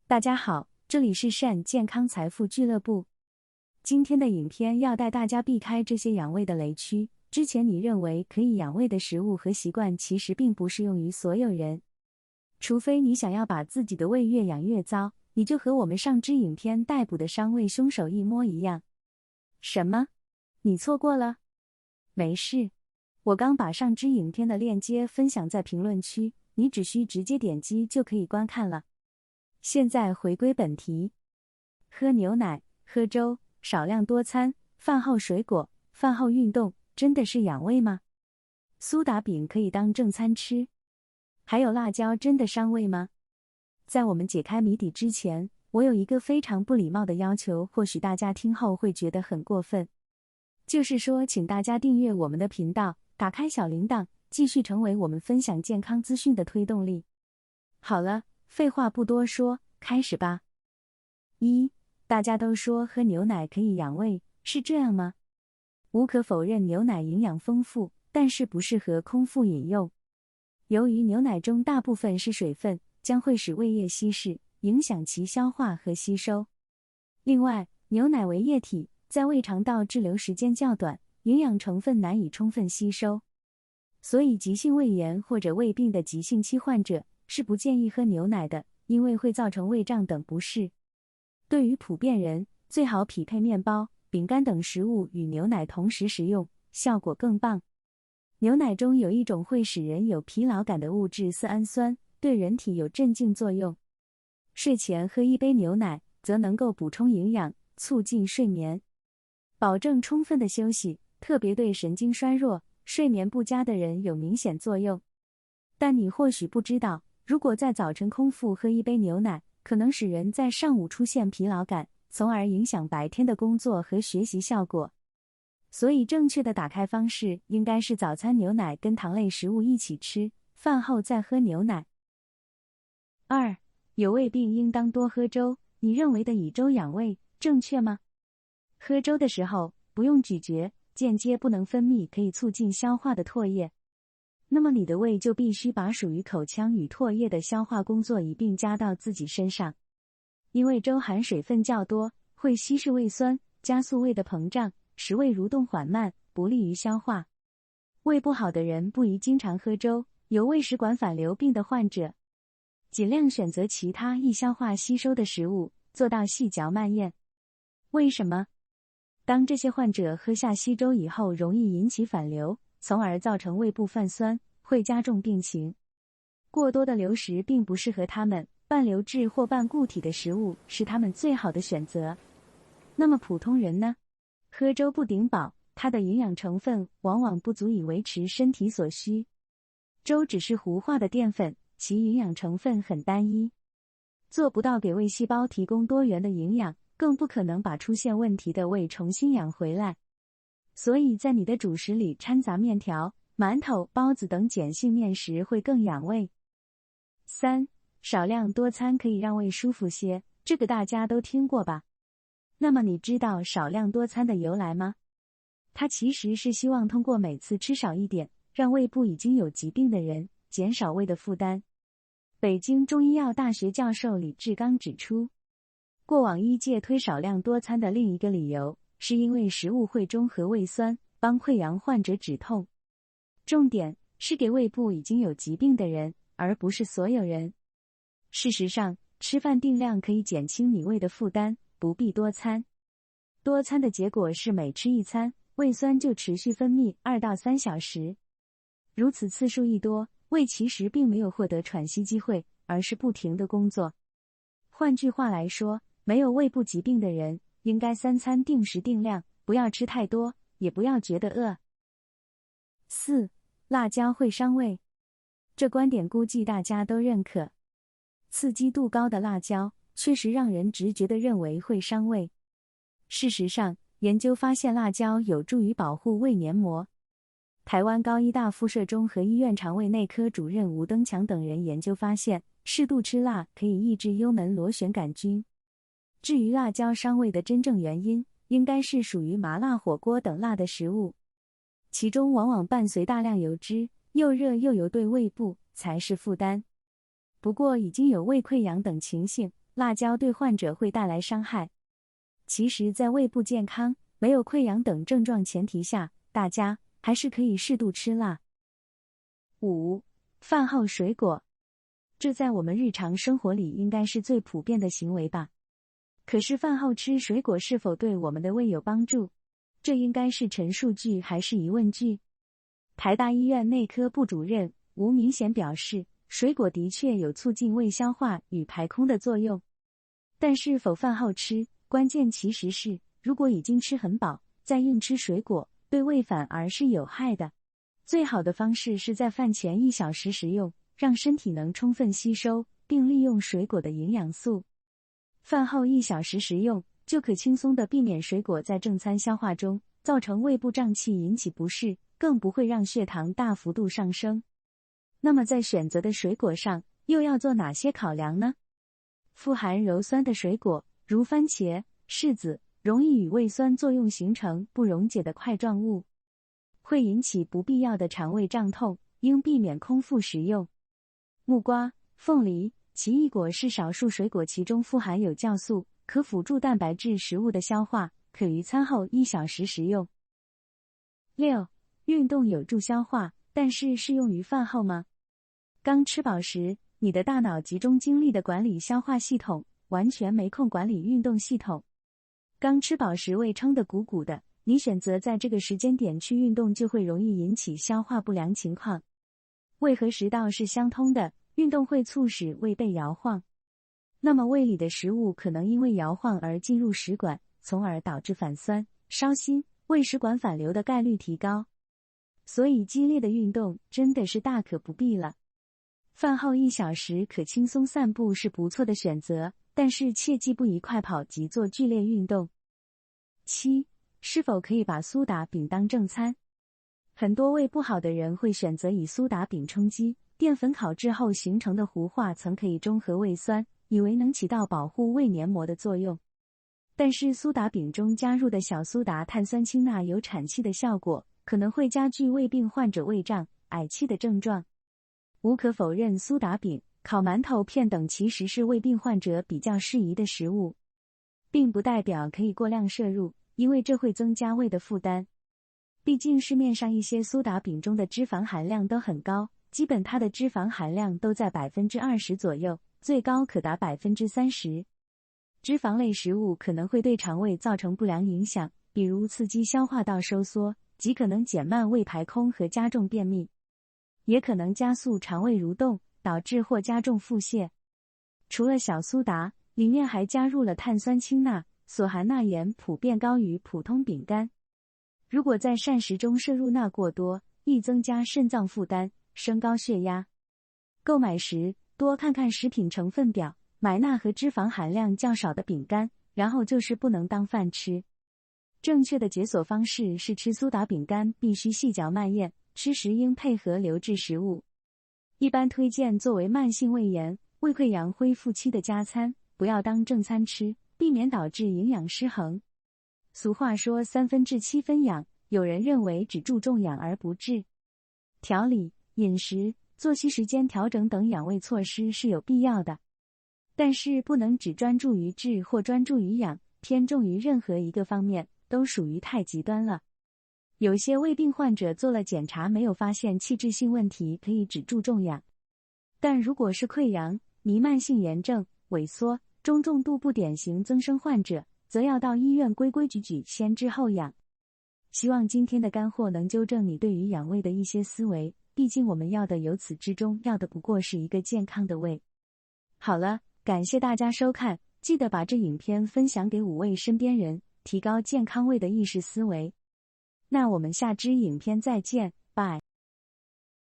大家好，这里是善健康财富俱乐部。今天的影片要带大家避开这些养胃的雷区。之前你认为可以养胃的食物和习惯，其实并不适用于所有人。除非你想要把自己的胃越养越糟，你就和我们上支影片逮捕的伤胃凶手一模一样。什么？你错过了？没事，我刚把上支影片的链接分享在评论区，你只需直接点击就可以观看了。现在回归本题，喝牛奶、喝粥、少量多餐、饭后水果、饭后运动，真的是养胃吗？苏打饼可以当正餐吃，还有辣椒真的伤胃吗？在我们解开谜底之前，我有一个非常不礼貌的要求，或许大家听后会觉得很过分。就是说，请大家订阅我们的频道，打开小铃铛，继续成为我们分享健康资讯的推动力。好了，废话不多说，开始吧。大家都说喝牛奶可以养胃，是这样吗？无可否认，牛奶营养丰富，但是不适合空腹饮用。由于牛奶中大部分是水分，将会使胃液稀释，影响其消化和吸收。另外，牛奶为液体，在胃肠道滞留时间较短，营养成分难以充分吸收。所以急性胃炎或者胃病的急性期患者是不建议喝牛奶的，因为会造成胃胀等不适。对于普遍人，最好匹配面包、饼干等食物与牛奶同时食用，效果更棒。牛奶中有一种会使人有疲劳感的物质色氨酸，对人体有镇静作用。睡前喝一杯牛奶，则能够补充营养，促进睡眠，保证充分的休息，特别对神经衰弱、睡眠不佳的人有明显作用。但你或许不知道，如果在早晨空腹喝一杯牛奶，可能使人在上午出现疲劳感，从而影响白天的工作和学习效果。所以正确的打开方式应该是早餐牛奶跟糖类食物一起吃，饭后再喝牛奶。有胃病应当多喝粥，你认为的以粥养胃，正确吗？喝粥的时候，不用咀嚼，间接不能分泌可以促进消化的唾液。那么你的胃就必须把属于口腔与唾液的消化工作一并加到自己身上。因为粥含水分较多，会稀释胃酸，加速胃的膨胀，使胃蠕动缓慢，不利于消化。胃不好的人不宜经常喝粥，有胃食管反流病的患者，尽量选择其他易消化吸收的食物，做到细嚼慢咽。为什么？当这些患者喝下稀粥以后，容易引起反流，从而造成胃部泛酸，会加重病情。过多的流食并不适合他们，半流质或半固体的食物是他们最好的选择。那么普通人呢？喝粥不顶饱，它的营养成分往往不足以维持身体所需。粥只是糊化的淀粉，其营养成分很单一，做不到给胃细胞提供多元的营养，更不可能把出现问题的胃重新养回来。所以在你的主食里掺杂面条、馒头、包子等碱性面食会更养胃。少量多餐可以让胃舒服些，这个大家都听过吧？那么你知道少量多餐的由来吗？它其实是希望通过每次吃少一点，让胃部已经有疾病的人减少胃的负担。北京中医药大学教授李志刚指出，过往医界推少量多餐的另一个理由，是因为食物会中和胃酸，帮溃疡患者止痛。重点是给胃部已经有疾病的人，而不是所有人。事实上，吃饭定量可以减轻你胃的负担，不必多餐。多餐的结果是每吃一餐，胃酸就持续分泌2到3小时。如此次数一多，胃其实并没有获得喘息机会，而是不停地工作。换句话来说，没有胃部疾病的人，应该3餐定时定量，不要吃太多，也不要觉得饿。辣椒会伤胃，这观点估计大家都认可。刺激度高的辣椒确实让人直觉地认为会伤胃。事实上，研究发现辣椒有助于保护胃黏膜。台湾高医大附设综合医院肠胃内科主任吴登强等人研究发现，适度吃辣可以抑制幽门螺旋杆菌。至于辣椒伤胃的真正原因，应该是属于麻辣火锅等辣的食物，其中往往伴随大量油脂，又热又油，对胃部才是负担。不过已经有胃溃疡等情形，辣椒对患者会带来伤害。其实，在胃部健康、没有溃疡等症状前提下，大家还是可以适度吃辣。5. 饭后水果，这在我们日常生活里应该是最普遍的行为吧？可是饭后吃水果是否对我们的胃有帮助？这应该是陈述句还是疑问句？台大医院内科部主任吴明贤表示，水果的确有促进胃消化与排空的作用，但是否饭后吃，关键其实是，如果已经吃很饱，再硬吃水果，对胃反而是有害的。最好的方式是在饭前1小时食用，让身体能充分吸收，并利用水果的营养素。饭后1小时食用，就可轻松地避免水果在正餐消化中造成胃部胀气引起不适，更不会让血糖大幅度上升。那么在选择的水果上，又要做哪些考量呢？富含鞣酸的水果，如番茄、柿子，容易与胃酸作用形成不溶解的块状物，会引起不必要的肠胃胀痛，应避免空腹食用。木瓜、凤梨、奇异果是少数水果，其中富含有酵素，可辅助蛋白质食物的消化，可于餐后1小时食用。6. 运动有助消化，但是适用于饭后吗？刚吃饱时，你的大脑集中精力的管理消化系统，完全没空管理运动系统。刚吃饱时胃撑得鼓鼓的，你选择在这个时间点去运动，就会容易引起消化不良情况。胃和食道是相通的，运动会促使胃被摇晃，那么胃里的食物可能因为摇晃而进入食管，从而导致反酸、烧心、胃食管反流的概率提高。所以激烈的运动真的是大可不必了。饭后1小时可轻松散步是不错的选择，但是切记不宜快跑及做剧烈运动。7. 是否可以把苏打饼当正餐？很多胃不好的人会选择以苏打饼充饥，淀粉烤制后形成的糊化层可以中和胃酸，以为能起到保护胃黏膜的作用。但是苏打饼中加入的小苏打碳酸氢钠有产气的效果，可能会加剧胃病患者胃胀、嗳气的症状。无可否认，苏打饼、烤馒头片等其实是胃病患者比较适宜的食物，并不代表可以过量摄入，因为这会增加胃的负担。毕竟市面上一些苏打饼中的脂肪含量都很高，基本它的脂肪含量都在 20% 左右，最高可达 30%。脂肪类食物可能会对肠胃造成不良影响，比如刺激消化道收缩，极可能减慢胃排空和加重便秘，也可能加速肠胃蠕动，导致或加重腹泻。除了小苏打，里面还加入了碳酸氢钠，所含钠盐普遍高于普通饼干。如果在膳食中摄入钠过多，易增加肾脏负担，升高血压。购买时多看看食品成分表，买钠和脂肪含量较少的饼干，然后就是不能当饭吃。正确的解锁方式是吃苏打饼干必须细嚼慢咽，吃时应配合流质食物。一般推荐作为慢性胃炎、胃溃疡恢复期的加餐，不要当正餐吃，避免导致营养失衡。俗话说3分治7分养，有人认为只注重养而不治。调理、饮食、作息时间调整等养胃措施是有必要的，但是不能只专注于治或专注于养，偏重于任何一个方面，都属于太极端了。有些胃病患者做了检查没有发现器质性问题，可以只注重养。但如果是溃疡、弥漫性炎症、萎缩、中重度不典型增生患者，则要到医院规规矩矩先治后养。希望今天的干货能纠正你对于养胃的一些思维，毕竟我们要的由此之中要的不过是一个健康的胃。好了，感谢大家收看，记得把这影片分享给5位身边人，提高健康胃的意识思维。那我们下支影片再见，拜。